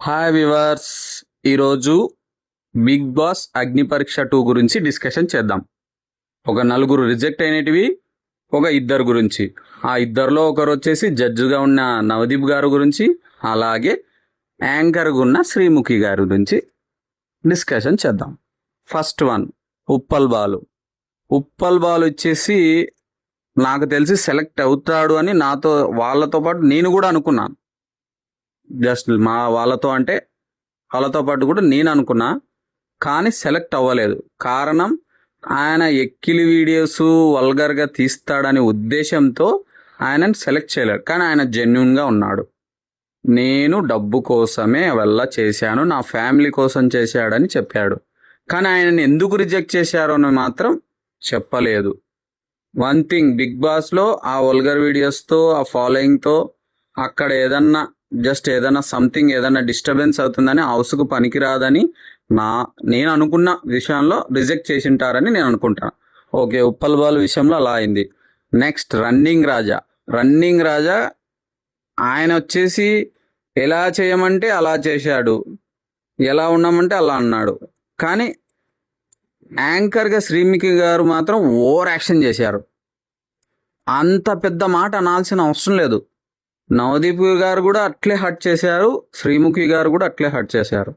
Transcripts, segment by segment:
Hi viewers, ఈరోజు big boss అగ్ని పరీక్ష 2 గురించి డిస్కషన్ చేద్దాం. ఒక నలుగురు రిజెక్ట్ అయినటివి, ఒక ఇద్దరు గురించి. ఆ ఇద్దరిలో ఒకరు వచ్చేసి జడ్జిగా ఉన్న నవదీప్ గారు గురించి, అలాగే యాంకర్గా ఉన్న శ్రీముఖి గారి గురించి డిస్కషన్ చేద్దాం. First one, Uppal Balu. ఉప్పల్ బాలు వచ్చేసి నాకు తెలిసి సెలెక్ట్ అవుతాడు అని వాళ్ళతో పాటు నేను కూడా అనుకున్నాను. జస్ట్ వాళ్ళతో పాటు కూడా నేను అనుకున్నా, కానీ సెలెక్ట్ అవ్వలేదు. కారణం, ఆయన ఎక్కిలి వీడియోస్ వల్గర్గా తీస్తాడనే ఉద్దేశంతో ఆయనను సెలెక్ట్ చేయలేడు. కానీ ఆయన జెన్యున్గా ఉన్నాడు. నేను డబ్బు కోసమే చేశాను, నా ఫ్యామిలీ కోసం చేశాడని చెప్పాడు. కానీ ఆయనని ఎందుకు రిజెక్ట్ చేశారో అని మాత్రం చెప్పలేదు. వన్ థింగ్, బిగ్ బాస్లో ఆ వల్గర్ వీడియోస్తో, ఆ ఫాలోయింగ్తో అక్కడ ఏదన్నా సంథింగ్ ఏదన్నా డిస్టర్బెన్స్ అవుతుందని, హౌస్కు పనికిరాదని నేను అనుకున్న విషయంలో రిజెక్ట్ చేసింటారని నేను అనుకుంటాను. ఓకే, ఉప్పల్ బాల్ విషయంలో అలా అయింది. నెక్స్ట్, రన్నింగ్ రాజా ఆయన వచ్చేసి ఎలా చేయమంటే అలా చేశాడు, ఎలా ఉన్నామంటే అలా అన్నాడు. కానీ యాంకర్గా శ్రీముఖి గారు మాత్రం ఓవర్ యాక్షన్ చేశారు. అంత పెద్ద మాట అనాల్సిన అవసరం లేదు. నవదీప్ గారు కూడా అట్లే హర్ట్ చేశారు, శ్రీముఖి గారు కూడా అట్లే హర్ట్ చేశారు.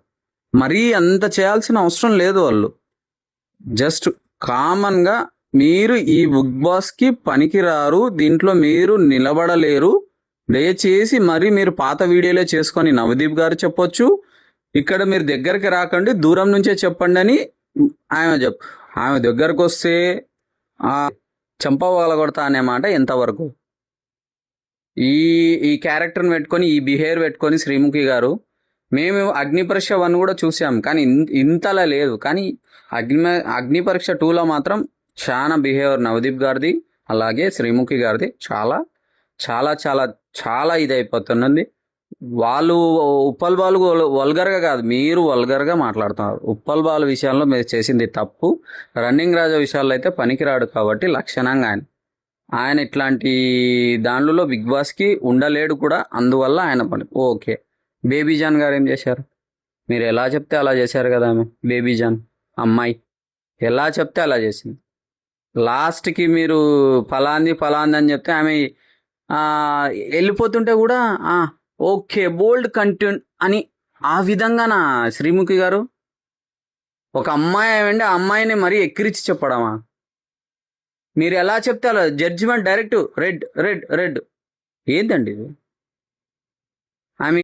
మరీ అంత చేయాల్సిన అవసరం లేదు. వాళ్ళు జస్ట్ కామన్గా మీరు ఈ బిగ్ బాస్కి పనికిరారు, దీంట్లో మీరు నిలబడలేరు, దయచేసి మరి మీరు పాత వీడియోలే చేసుకొని నవదీప్ గారు చెప్పొచ్చు, ఇక్కడ మీరు దగ్గరికి రాకండి, దూరం నుంచే చెప్పండి అని ఆమె దగ్గరకు వస్తే చంపవలగొడతా అనే మాట ఎంతవరకు? ఈ క్యారెక్టర్ని పెట్టుకొని, ఈ బిహేవియర్ పెట్టుకొని శ్రీముఖి గారు, మేము అగ్ని పరీక్ష 1 కూడా చూసాం, కానీ ఇంతలా లేదు. కానీ అగ్ని పరీక్ష 2లో మాత్రం చాలా బిహేవియర్ నవదీప్ గారిది అలాగే శ్రీముఖి గారిది చాలా చాలా చాలా చాలా ఇదైపోతున్నది. వాళ్ళు ఉప్పల్ బాలు వల్గర్గా కాదు, మీరు వల్గర్గా మాట్లాడుతున్నారు. ఉప్పల్ బాలు విషయంలో మీరు చేసింది తప్పు. రన్నింగ్ రాజా విషయాల్లో అయితే పనికిరాడు కాబట్టి లక్షణంగా ఆయన ఇట్లాంటి దాంట్లో బిగ్ బాస్కి ఉండలేడు కూడా, అందువల్ల ఆయన పని. ఓకే, బేబీజాన్ గారు ఏం చేశారు? మీరు ఎలా చెప్తే అలా చేశారు కదా. ఆమె బేబీజాన్ అమ్మాయి ఎలా చెప్తే అలా చేసింది. లాస్ట్కి మీరు ఫలాంది అని చెప్తే ఆమె వెళ్ళిపోతుంటే కూడా ఓకే బోల్డ్ కంటెంట్ అని ఆ విధంగానా శ్రీముఖి గారు? ఒక అమ్మాయి ఏమండి, ఆ అమ్మాయిని మరీ ఎక్కిరించి చెప్పడమా? మీరు ఎలా చెప్తే అలా judgement direct red red red ఏందండి ఇది?